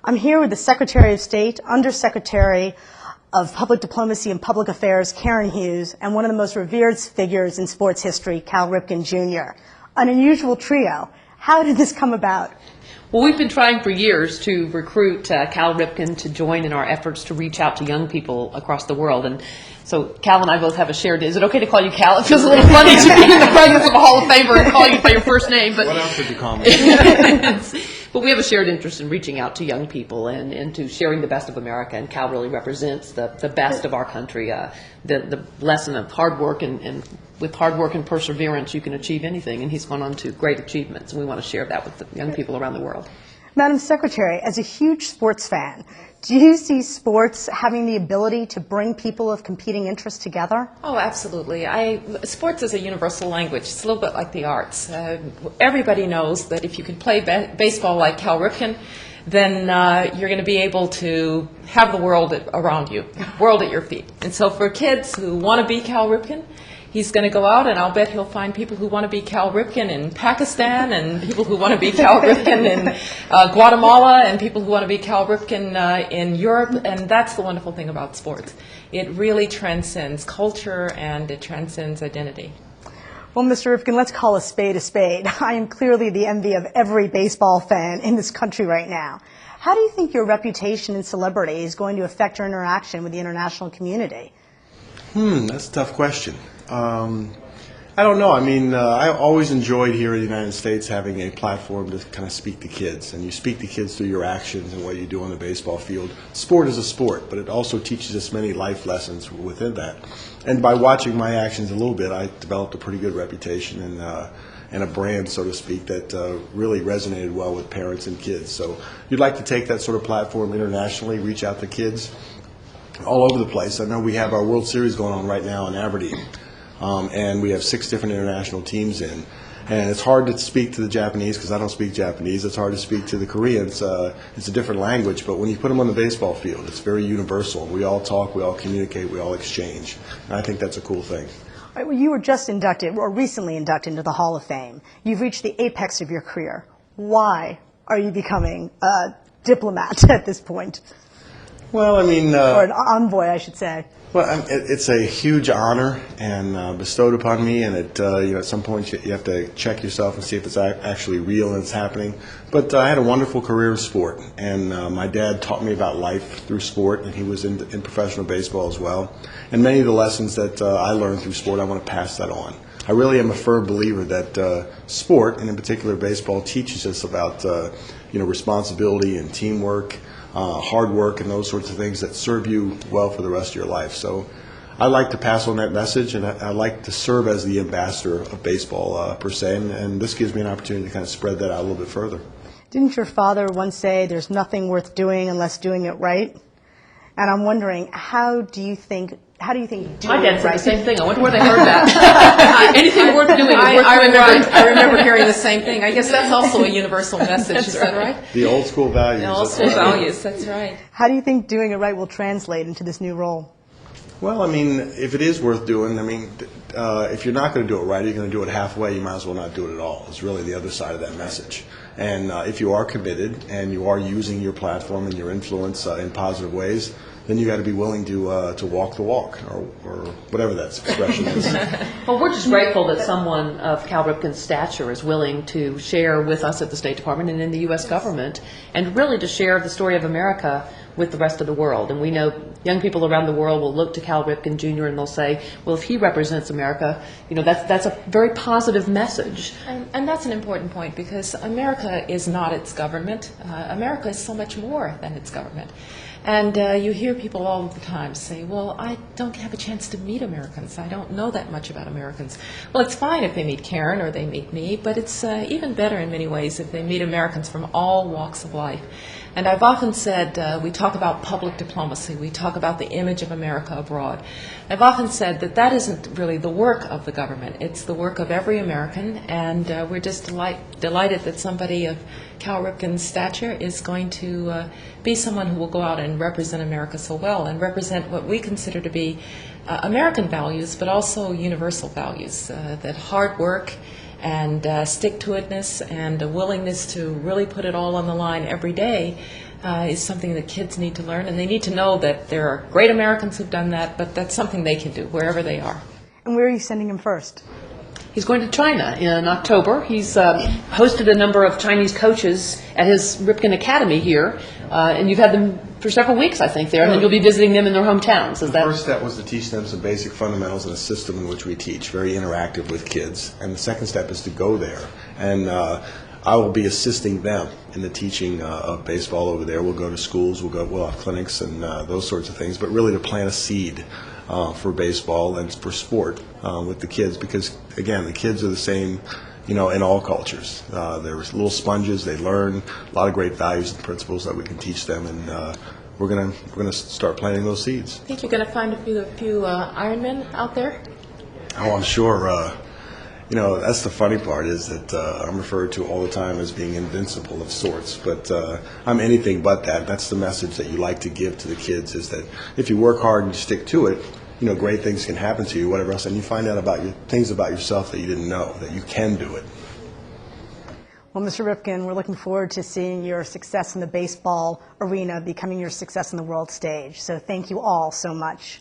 I'm here with the Secretary of State, Undersecretary of Public Diplomacy and Public Affairs, Karen Hughes, and one of the most revered figures in sports history, Cal Ripken Jr. An unusual trio. How did this come about? Well, we've been trying for years to recruit Cal Ripken to join in our efforts to reach out to young people across the world. And so Cal and I both have a shared, is it okay to call you Cal? It feels a little funny to be in the presence of a Hall of Famer and call you by your first name. But what else would you call me? But we have a shared interest in reaching out to young people and to sharing the best of America. And Cal really represents the best of our country, the lesson of hard work, and with hard work and perseverance, you can achieve anything. And he's gone on to great achievements, and we want to share that with the young people around the world. Madam Secretary, as a huge sports fan, do you see sports having the ability to bring people of competing interests together? Oh, absolutely. Sports is a universal language. It's a little bit like the arts. Everybody knows that if you can play baseball like Cal Ripken, then you're going to be able to have the world around you, world at your feet. And so for kids who want to be Cal Ripken, he's going to go out, and I'll bet he'll find people who want to be Cal Ripken in Pakistan, and people who want to be Cal Ripken in Guatemala, and people who want to be Cal Ripken in Europe. And that's the wonderful thing about sports. It really transcends culture, and it transcends identity. Well, Mr. Ripken, let's call a spade a spade. I am clearly the envy of every baseball fan in this country right now. How do you think your reputation and celebrity is going to affect your interaction with the international community? That's a tough question. I don't know. I mean, I always enjoyed here in the United States having a platform to kind of speak to kids. And you speak to kids through your actions and what you do on the baseball field. Sport is a sport, but it also teaches us many life lessons within that. And by watching my actions a little bit, I developed a pretty good reputation and a brand, so to speak, that really resonated well with parents and kids. So you'd like to take that sort of platform internationally, reach out to kids all over the place. I know we have our World Series going on right now in Aberdeen. And we have 6 different international teams in. And it's hard to speak to the Japanese because I don't speak Japanese. It's hard to speak to the Koreans. It's a different language. But when you put them on the baseball field, it's very universal. We all talk, we all communicate, we all exchange. And I think that's a cool thing. All right, well, you were just inducted, or recently inducted, into the Hall of Fame. You've reached the apex of your career. Why are you becoming a diplomat at this point? Well, I mean... or an envoy, I should say. Well, it's a huge honor and bestowed upon me, and at some point you have to check yourself and see if it's actually real and it's happening. But I had a wonderful career in sport, and my dad taught me about life through sport, and he was in professional baseball as well. And many of the lessons that I learned through sport, I want to pass that on. I really am a firm believer that sport, and in particular baseball, teaches us about responsibility and teamwork. Hard work and those sorts of things that serve you well for the rest of your life. So I like to pass on that message, and I like to serve as the ambassador of baseball per se, and this gives me an opportunity to kind of spread that out a little bit further. Didn't your father once say there's nothing worth doing unless doing it right? And I'm wondering, how do you think doing My dad it said right? the same thing. I wonder where they heard that. Anything worth doing is worth doing right. I remember hearing the same thing. I guess that's also a universal message. Is that right? The old school values. The old school values. That's right. How do you think doing it right will translate into this new role? Well, I mean, if it is worth doing, I mean, if you're not going to do it right, you're going to do it halfway, you might as well not do it at all. It's really the other side of that message. And if you are committed and you are using your platform and your influence in positive ways, then you got to be willing to walk the walk, or whatever that expression is. Well, we're just grateful that someone of Cal Ripken's stature is willing to share with us at the State Department and in the U.S. government, and really to share the story of America with the rest of the world. And we know young people around the world will look to Cal Ripken Jr. and they'll say, well, if he represents America, that's a very positive message. And that's an important point, because America is not its government. America is so much more than its government. And you hear people all the time say, well, I don't have a chance to meet Americans. I don't know that much about Americans. Well, it's fine if they meet Karen or they meet me, but it's even better in many ways if they meet Americans from all walks of life. And I've often said, we talk about public diplomacy, we talk about the image of America abroad. I've often said that isn't really the work of the government, it's the work of every American, and we're just delighted that somebody of Cal Ripken's stature is going to be someone who will go out and represent America so well, and represent what we consider to be American values, but also universal values, that hard work and stick-to-itness and a willingness to really put it all on the line every day is something that kids need to learn, and they need to know that there are great Americans who've done that, but that's something they can do wherever they are. And where are you sending him first? He's going to China in October. He's hosted a number of Chinese coaches at his Ripken Academy here, and you've had them for several weeks, I think, there, and then you'll be visiting them in their hometowns. Is The that first step was to teach them some basic fundamentals in a system in which we teach, very interactive with kids. And the second step is to go there. And I will be assisting them in the teaching of baseball over there. We'll go to schools, we'll have clinics and those sorts of things, but really to plant a seed for baseball and for sport with the kids, because, again, the kids are the same, you know, in all cultures. They're little sponges. They learn a lot of great values and principles that we can teach them, and we're gonna start planting those seeds. I think you're going to find a few Ironmen out there. Oh, I'm sure. You know, that's the funny part, is that I'm referred to all the time as being invincible of sorts, but I'm anything but that. That's the message that you like to give to the kids, is that if you work hard and you stick to it, you know, great things can happen to you, whatever else, and you find out things about yourself that you didn't know, that you can do it. Well, Mr. Ripken, we're looking forward to seeing your success in the baseball arena becoming your success in the world stage. So thank you all so much.